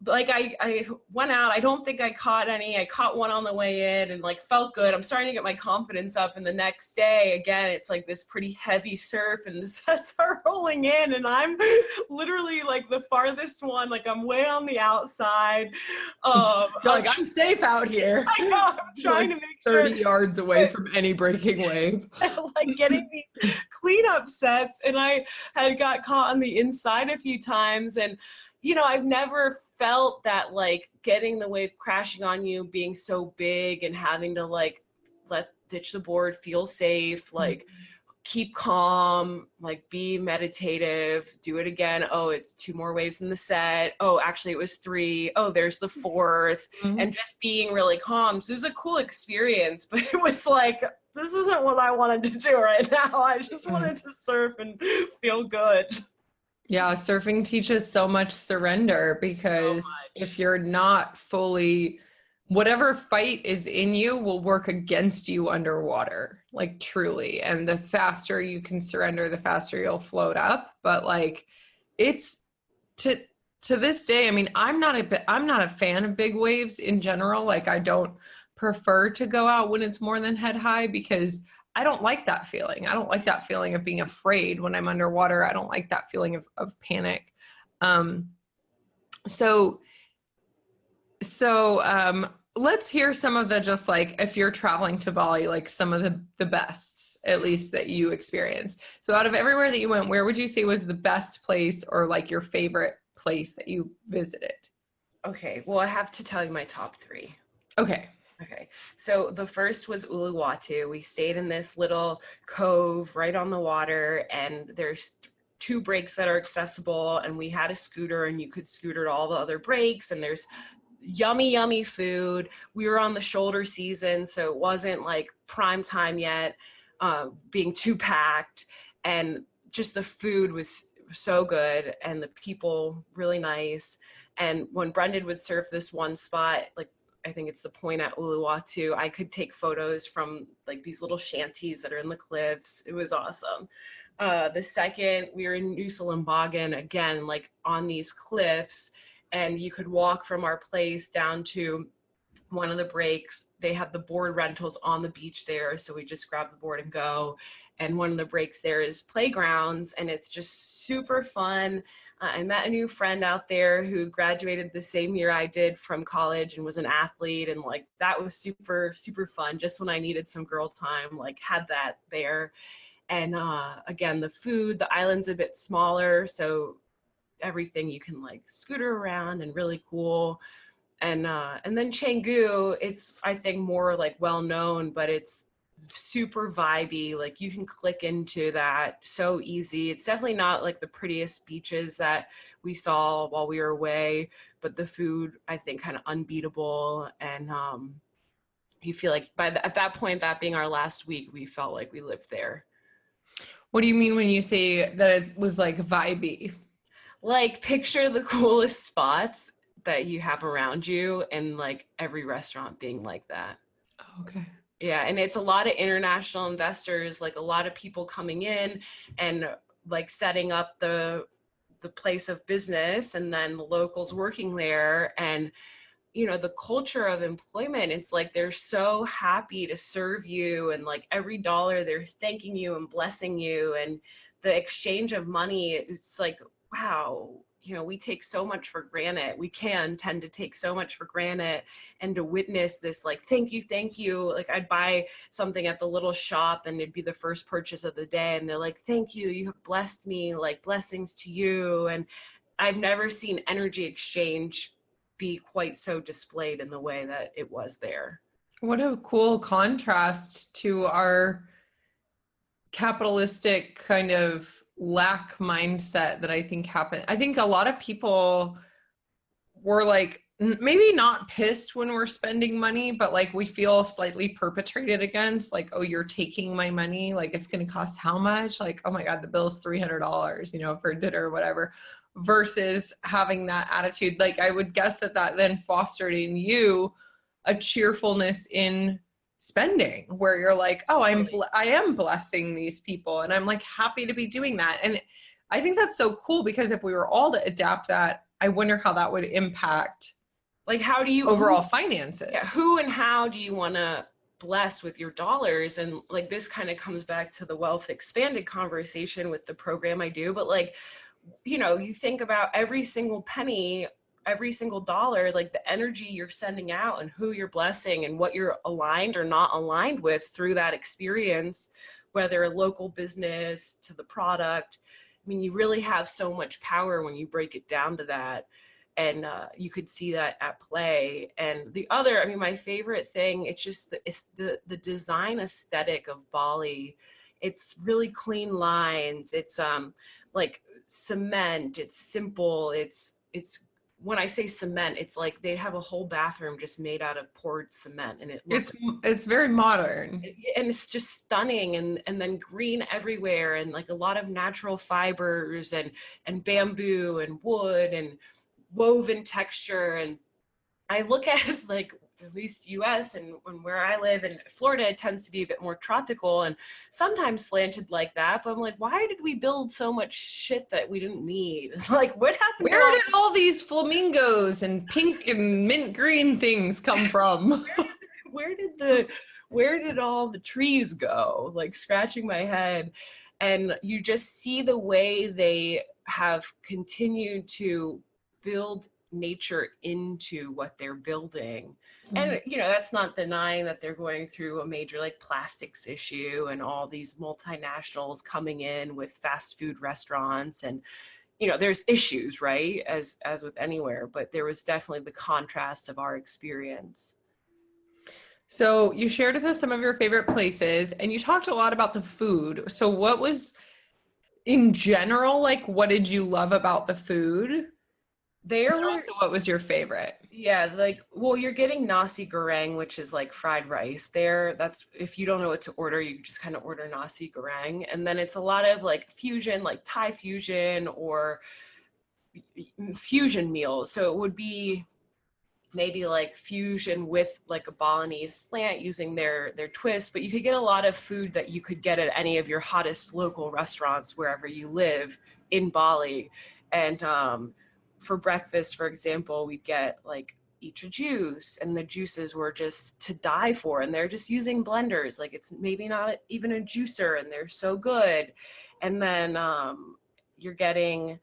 like I went out, I don't think I caught any. I caught one on the way in and like felt good. I'm starting to get my confidence up, and the next day again it's like this pretty heavy surf and the sets are rolling in and I'm literally like the farthest one, like I'm way on the outside. You're like, I'm safe out here. I know, I'm trying to make 30 yards away from any breaking wave. like getting these cleanup sets, and I had got caught on the inside a few times, and you know, I've never felt that like getting the wave crashing on you being so big and having to like ditch the board, feel safe, like keep calm, like be meditative, do it again. Oh, it's 2 more waves in the set. Oh, actually it was 3. Oh, there's the 4th. And just being really calm. So it was a cool experience, but it was like, this isn't what I wanted to do right now. I just wanted to surf and feel good. Yeah, surfing teaches so much surrender, because if you're not fully, whatever fight is in you will work against you underwater, like truly. And the faster you can surrender, the faster you'll float up. But like, it's to this day, I mean, I'm not a fan of big waves in general. Like I don't prefer to go out when it's more than head high, because I don't like that feeling. I don't like that feeling of being afraid when I'm underwater. I don't like that feeling of panic. So let's hear some of the, just like, if you're traveling to Bali, like some of the bests, at least, that you experienced. So out of everywhere that you went, where would you say was the best place, or like your favorite place that you visited? Okay, well, I have to tell you my top 3. Okay, so the first was Uluwatu. We stayed in this little cove right on the water, and there's 2 breaks that are accessible, and we had a scooter, and you could scooter to all the other breaks, and there's yummy food. We were on the shoulder season, so it wasn't like prime time yet, being too packed, and just the food was so good, and the people really nice. And when Brendan would surf this one spot, like I think it's the point at Uluwatu, I could take photos from like these little shanties that are in the cliffs. It was awesome. The second, we were in Nusa Lembagan, again, like on these cliffs, and you could walk from our place down to one of the breaks. They have the board rentals on the beach there, so we just grab the board and go. And one of the breaks there is playgrounds, and it's just super fun. I met a new friend out there who graduated the same year I did from college and was an athlete, and like that was super fun. Just when I needed some girl time, like had that there. And again, the food, the island's a bit smaller, so everything you can like scooter around and really cool. And then Canggu, it's, I think, more like well known, but it's super vibey. Like you can click into that so easy. It's definitely not like the prettiest beaches that we saw while we were away, but the food, I think, kind of unbeatable. And you feel like at that point, that being our last week, we felt like we lived there. What do you mean when you say that it was like vibey? Like picture the coolest spots that you have around you, and like every restaurant being like that. Oh, okay. Yeah, and it's a lot of international investors, like a lot of people coming in and like setting up the place of business, and then the locals working there. And you know, the culture of employment, it's like they're so happy to serve you, and like every dollar they're thanking you and blessing you, and the exchange of money, it's like, wow, you know, we take so much for granted. We can tend to take so much for granted, and to witness this, like, thank you. Like I'd buy something at the little shop and it'd be the first purchase of the day, and they're like, thank you, you have blessed me, like blessings to you. And I've never seen energy exchange be quite so displayed in the way that it was there. What a cool contrast to our capitalistic kind of lack mindset that I think happened. I think a lot of people were like, maybe not pissed when we're spending money, but like we feel slightly perpetrated against, like, oh, you're taking my money. Like it's going to cost how much? Like, oh my God, the bill's $300, you know, for dinner or whatever, versus having that attitude. Like I would guess that then fostered in you a cheerfulness in spending, where you're like, oh, I am blessing these people, and I'm like happy to be doing that. And I think that's so cool, because if we were all to adapt that, I wonder how that would impact, like, how do you overall finances? Yeah, who and how do you want to bless with your dollars? And like this kind of comes back to the wealth expanded conversation with the program I do. But like, you know, you think about every single penny, every single dollar, like the energy you're sending out and who you're blessing and what you're aligned or not aligned with through that experience, whether a local business to the product. I mean, you really have so much power when you break it down to that. And you could see that at play. And the other, I mean, my favorite thing, it's just it's the design aesthetic of Bali. It's really clean lines. It's like cement. It's simple. It's when I say cement, it's like they have a whole bathroom just made out of poured cement, and it's very modern, and it's just stunning. And then green everywhere, and like a lot of natural fibers and bamboo and wood and woven texture. And I look at it like, at least US and where I live in Florida, it tends to be a bit more tropical and sometimes slanted like that. But I'm like, why did we build so much shit that we didn't need? Like, what happened? Where did all these flamingos and pink and mint green things come from? where did all the trees go? Like scratching my head. And you just see the way they have continued to build nature into what they're building. And you know, that's not denying that they're going through a major like plastics issue and all these multinationals coming in with fast food restaurants, and you know, there's issues, right, as with anywhere, but there was definitely the contrast of our experience. So you shared with us some of your favorite places, and you talked a lot about the food. So what was, in general, like, what did you love about the food? Also, what was your favorite? Yeah, like, well, you're getting nasi goreng, which is like fried rice there. That's, if you don't know what to order, you just kind of order nasi goreng. And then it's a lot of like fusion, like Thai fusion or fusion meals. So it would be maybe like fusion with like a Balinese slant using their twist, but you could get a lot of food that you could get at any of your hottest local restaurants wherever you live in Bali. And for breakfast, for example, we'd get like each a juice, and the juices were just to die for, and they're just using blenders, like it's maybe not even a juicer, and they're so good. And then you're getting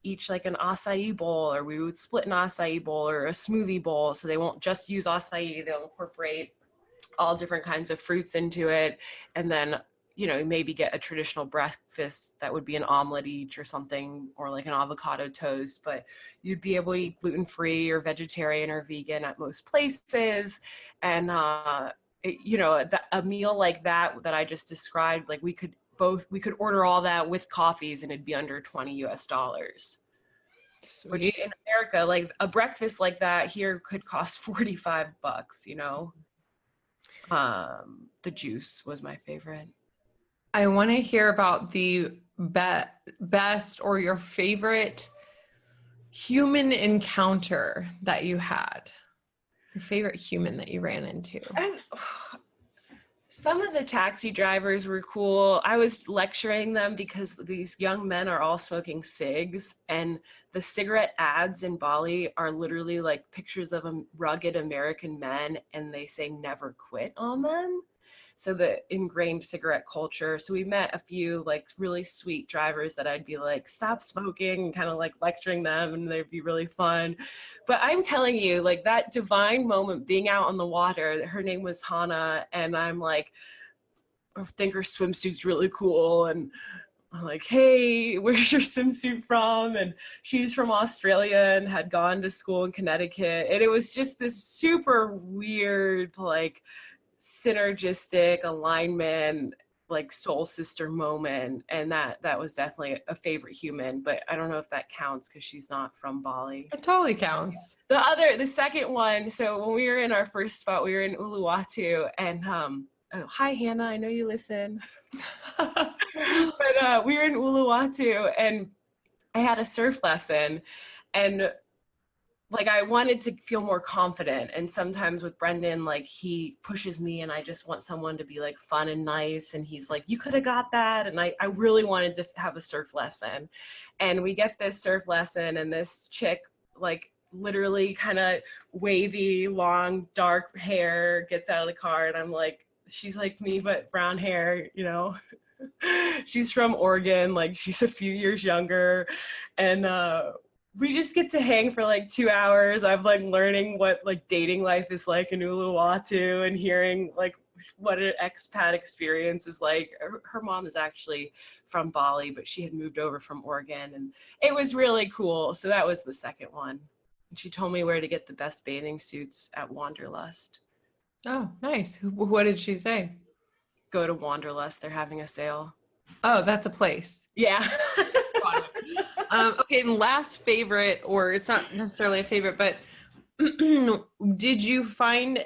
each like an acai bowl, or we would split an acai bowl or a smoothie bowl, so they won't just use acai, they'll incorporate all different kinds of fruits into it. And then you know, maybe get a traditional breakfast that would be an omelet each or something, or like an avocado toast, but you'd be able to eat gluten-free or vegetarian or vegan at most places. And, you know, a meal like that I just described, like we could order all that with coffees and it'd be under $20 US. Sweet. Which in America, like a breakfast like that here could cost $45, you know? The juice was my favorite. I want to hear about the best or your favorite human encounter that you had. Your favorite human that you ran into. Some of the taxi drivers were cool. I was lecturing them because these young men are all smoking cigs, and the cigarette ads in Bali are literally like pictures of rugged American men, and they say never quit on them. So the ingrained cigarette culture. So we met a few like really sweet drivers that I'd be like, stop smoking, and kind of like lecturing them, and they'd be really fun. But I'm telling you, like that divine moment being out on the water, her name was Hannah, and I'm like, I think her swimsuit's really cool. And I'm like, hey, where's your swimsuit from? And she's from Australia and had gone to school in Connecticut. And it was just this super weird, like, synergistic alignment, like soul sister moment. And that was definitely a favorite human, but I don't know if that counts because she's not from Bali. It totally counts. The second one, so when we were in our first spot, we were in Uluwatu, and oh, hi Hannah, I know you listen. But we were in Uluwatu and I had a surf lesson, and like I wanted to feel more confident. And sometimes with Brendan, like he pushes me and I just want someone to be like fun and nice. And he's like, you could have got that. And I really wanted to have a surf lesson. And we get this surf lesson, and this chick, like literally kind of wavy, long, dark hair, gets out of the car. And I'm like, she's like me, but brown hair, you know. She's from Oregon, like she's a few years younger. And we just get to hang for like 2 hours. I'm like learning what like dating life is like in Uluwatu, and hearing like what an expat experience is like. Her mom is actually from Bali, but she had moved over from Oregon, and it was really cool. So that was the second one. And she told me where to get the best bathing suits at Wanderlust. Oh, nice. What did she say? Go to Wanderlust. They're having a sale. Oh, that's a place. Yeah. Okay, last favorite, or it's not necessarily a favorite, but did you find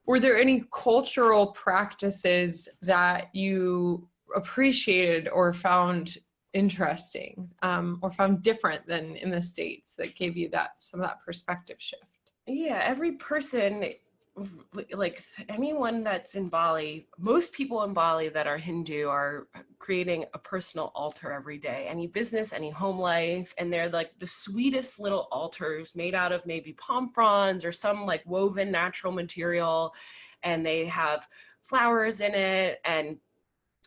were there any cultural practices that you appreciated or found interesting, or found different than in the States, that gave you some of that perspective shift? Yeah, every person, like anyone that's in Bali, most people in Bali that are Hindu are creating a personal altar every day, any business, any home life. And they're like the sweetest little altars made out of maybe palm fronds or some like woven natural material. And they have flowers in it, and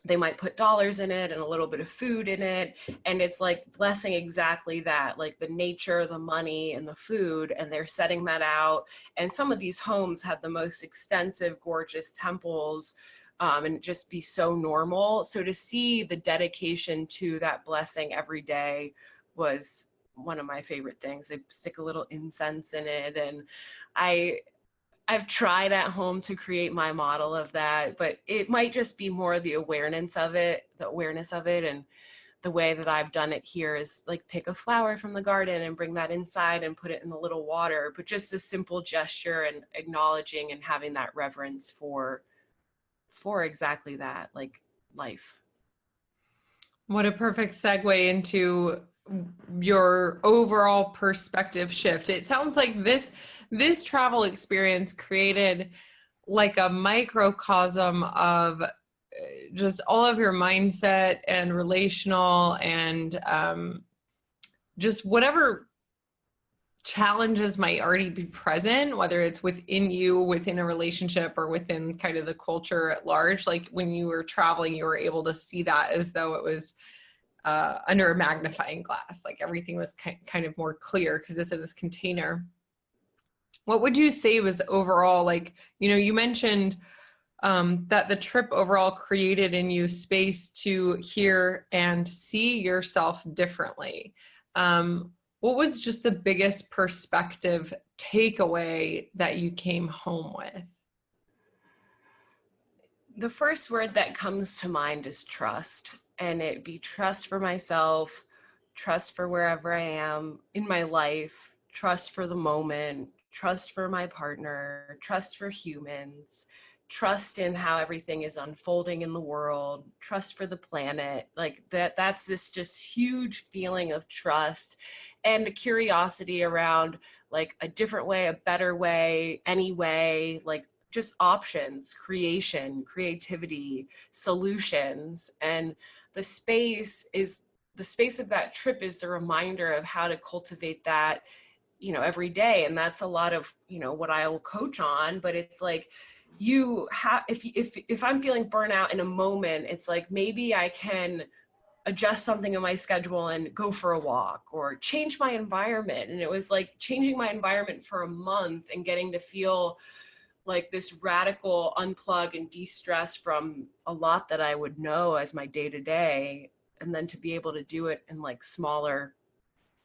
they might put dollars in it and a little bit of food in it. And it's like blessing exactly that, like the nature, the money, and the food. And they're setting that out. And some of these homes have the most extensive, gorgeous temples, and just be so normal. So to see the dedication to that blessing every day was one of my favorite things. They stick a little incense in it. And I've tried at home to create my model of that, but it might just be more the awareness of it. And the way that I've done it here is like pick a flower from the garden and bring that inside and put it in the little water, but just a simple gesture and acknowledging and having that reverence for exactly that, like life. What a perfect segue into your overall perspective shift. It sounds like this travel experience created like a microcosm of just all of your mindset and relational and just whatever challenges might already be present, whether it's within you, within a relationship, or within kind of the culture at large. Like when you were traveling, you were able to see that as though it was under a magnifying glass, like everything was kind of more clear because it's in this container. What would you say was overall, like, you know, you mentioned that the trip overall created in you space to hear and see yourself differently. What was just the biggest perspective takeaway that you came home with? The first word that comes to mind is trust, and it'd be trust for myself, trust for wherever I am in my life, trust for the moment, trust for my partner, trust for humans, trust in how everything is unfolding in the world, trust for the planet. Like that's this just huge feeling of trust and a curiosity around like a different way, a better way, any way, like just options, creation, creativity, solutions. And the space of that trip is the reminder of how to cultivate that, every day. And that's a lot of, what I will coach on, but it's like, you have, if I'm feeling burnout in a moment, it's like, maybe I can adjust something in my schedule and go for a walk or change my environment. And it was like changing my environment for a month and getting to feel like this radical unplug and de-stress from a lot that I would know as my day-to-day, and then to be able to do it in like smaller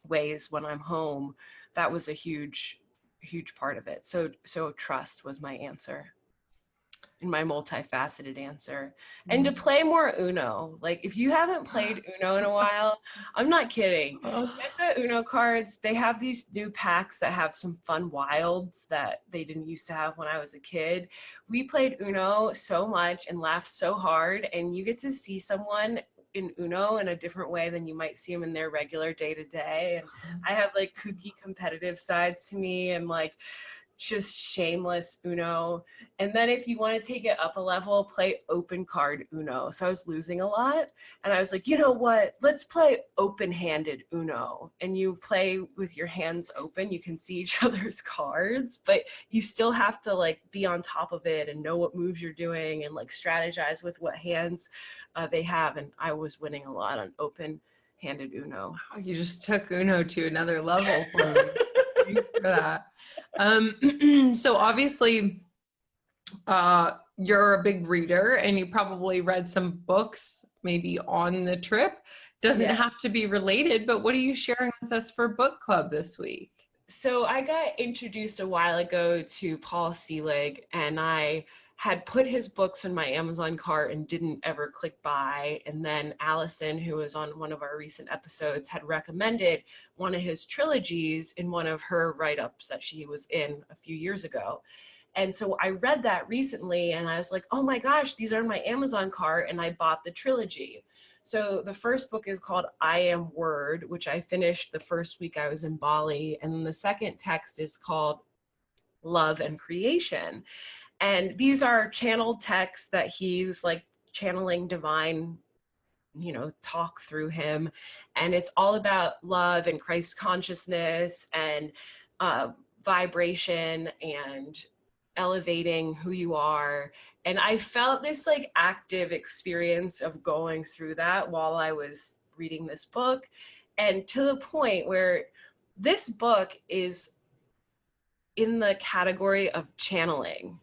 ways when I'm home, that was a huge part of it. So trust was my answer, in my multifaceted answer. And to play more Uno. Like if you haven't played Uno in a while, I'm not kidding. Get the Uno cards. They have these new packs that have some fun wilds that they didn't used to have when I was a kid. We played Uno so much and laughed so hard, and you get to see someone in Uno in a different way than you might see them in their regular day-to-day. And I have like kooky competitive sides to me and like just shameless Uno. And then if you want to take it up a level, play open card Uno. So I was losing a lot, and I was like, you know what, let's play open-handed Uno. And you play with your hands open, you can see each other's cards, but you still have to like be on top of it and know what moves you're doing and like strategize with what hands they have. And I was winning a lot on open-handed Uno. Oh, you just took Uno to another level for me. Thanks for that. So obviously, you're a big reader, and you probably read some books maybe on the trip. Doesn't have to be related, but what are you sharing with us for book club this week? So I got introduced a while ago to Paul Selig, and I had put his books in my Amazon cart and didn't ever click buy. And then Allison, who was on one of our recent episodes, had recommended one of his trilogies in one of her write-ups that she was in a few years ago. And so I read that recently, and I was like, oh my gosh, these are in my Amazon cart, and I bought the trilogy. So the first book is called I Am Word, which I finished the first week I was in Bali. And then the second text is called Love and Creation. And these are channeled texts that he's like channeling divine, talk through him. And it's all about love and Christ consciousness and vibration and elevating who you are. And I felt this like active experience of going through that while I was reading this book. And to the point where this book is in the category of channeling.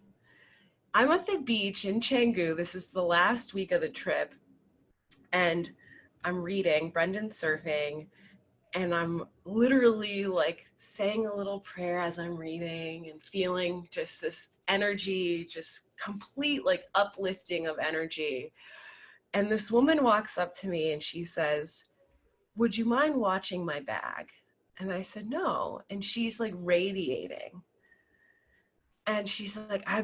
I'm at the beach in Canggu. This is the last week of the trip. And I'm reading, Brendan's surfing, and I'm literally like saying a little prayer as I'm reading and feeling just this energy, just complete like uplifting of energy. And this woman walks up to me and she says, would you mind watching my bag? And I said, no. And she's like radiating. And she's like, I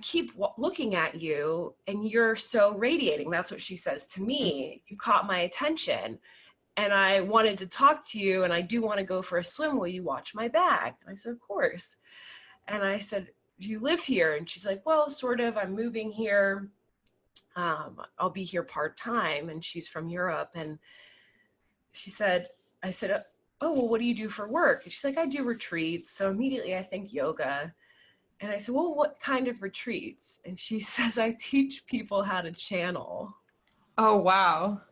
keep looking at you and you're so radiating. That's what she says to me. You caught my attention and I wanted to talk to you and I do want to go for a swim. Will you watch my bag? And I said, of course. And I said, do you live here? And she's like, well, sort of, I'm moving here. I'll be here part-time. And she's from Europe. And I said, oh, well, what do you do for work? And she's like, I do retreats. So immediately I think yoga. And I said, well, what kind of retreats? And she says, I teach people how to channel. Oh, wow.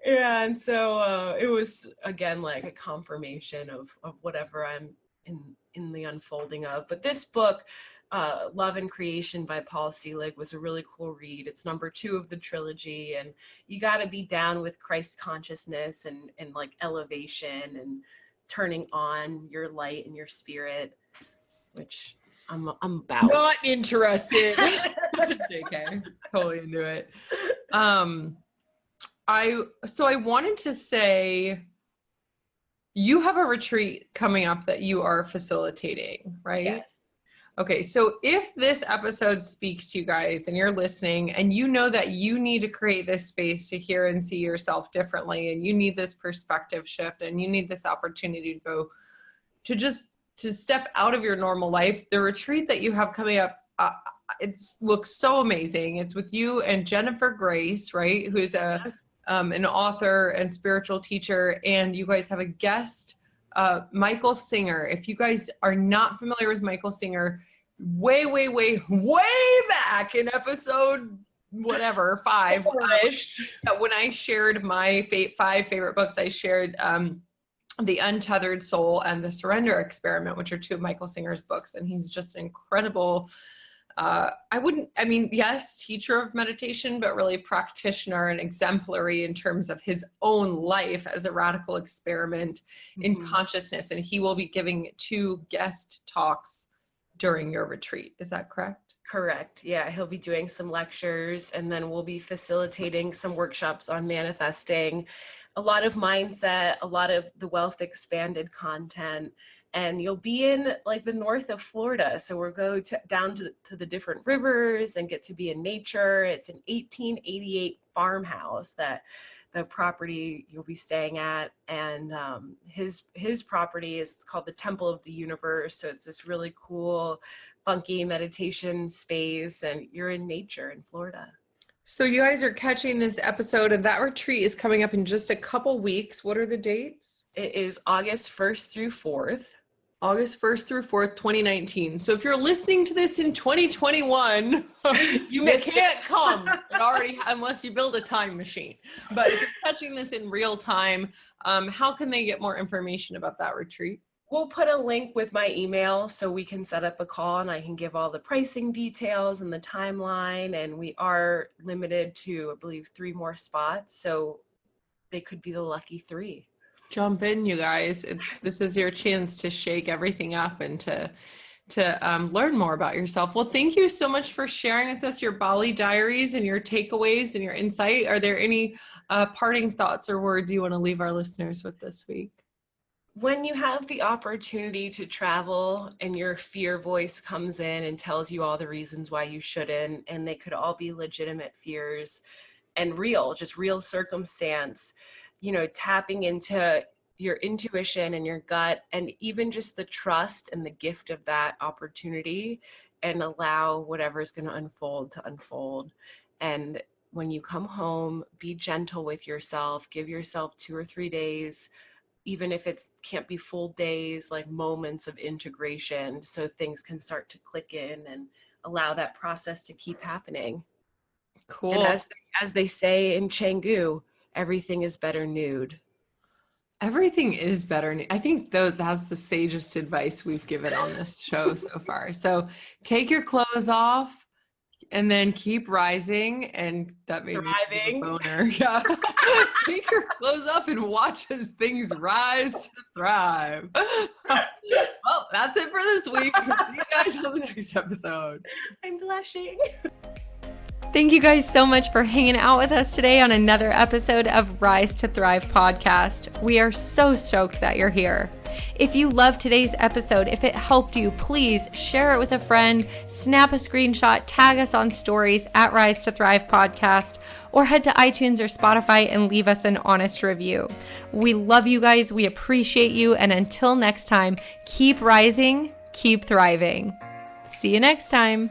Yeah, and so it was, again, like a confirmation of whatever I'm in the unfolding of. But this book Love and Creation by Paul Selig was a really cool read. It's number 2 of the trilogy, and you got to be down with Christ consciousness and like elevation and turning on your light and your spirit, which I'm about. Not interested. JK, totally into it. I wanted to say, you have a retreat coming up that you are facilitating, right? Yes. Okay, so if this episode speaks to you guys and you're listening and you know that you need to create this space to hear and see yourself differently, and you need this perspective shift, and you need this opportunity to go to step out of your normal life, the retreat that you have coming up, it looks so amazing. It's with you and Jennifer Grace, right? Who's an author and spiritual teacher, and you guys have a guest, Michael Singer. If you guys are not familiar with Michael Singer, way back in episode whatever 5, when I shared my 5 favorite books, I shared The Untethered Soul and The Surrender Experiment, which are 2 of Michael Singer's books, and he's just an incredible yes, teacher of meditation, but really practitioner and exemplary in terms of his own life as a radical experiment in consciousness. And he will be giving 2 guest talks during your retreat. Is that correct? Correct. Yeah, he'll be doing some lectures, and then we'll be facilitating some workshops on manifesting, a lot of mindset, a lot of the Wealth Expanded content. And you'll be in like the north of Florida. So we'll go down to the different rivers and get to be in nature. It's an 1888 farmhouse that the property you'll be staying at. And his property is called the Temple of the Universe. So it's this really cool, funky meditation space, and you're in nature in Florida. So you guys are catching this episode, and that retreat is coming up in just a couple weeks. What are the dates? It is August 1st through 4th. August 1st through 4th, 2019. So if you're listening to this in 2021, you can't come unless you build a time machine. But if you're catching this in real time, how can they get more information about that retreat? We'll put a link with my email so we can set up a call, and I can give all the pricing details and the timeline. And we are limited to, I believe, 3 more spots. So they could be the lucky 3. Jump in, you guys. This is your chance to shake everything up and to learn more about yourself. Well, thank you so much for sharing with us your Bali diaries and your takeaways and your insight. Are there any parting thoughts or words you want to leave our listeners with this week? When you have the opportunity to travel and your fear voice comes in and tells you all the reasons why you shouldn't, and they could all be legitimate fears and real circumstance, tapping into your intuition and your gut, and even just the trust and the gift of that opportunity, and allow whatever's going to unfold. And when you come home, be gentle with yourself, give yourself 2 or 3 days, even if it can't be full days, like moments of integration, so things can start to click in and allow that process to keep happening. Cool. And as they say in Canggu, everything is better nude. Everything is better. I think that's the sagest advice we've given on this show so far. So take your clothes off and then keep rising. And that made me a boner. Yeah. Take your clothes off and watch as things rise to thrive. Well, that's it for this week. See you guys on the next episode. I'm blushing. Thank you guys so much for hanging out with us today on another episode of Rise to Thrive podcast. We are so stoked that you're here. If you loved today's episode, if it helped you, please share it with a friend, snap a screenshot, tag us on stories at Rise to Thrive podcast, or head to iTunes or Spotify and leave us an honest review. We love you guys. We appreciate you. And until next time, keep rising, keep thriving. See you next time.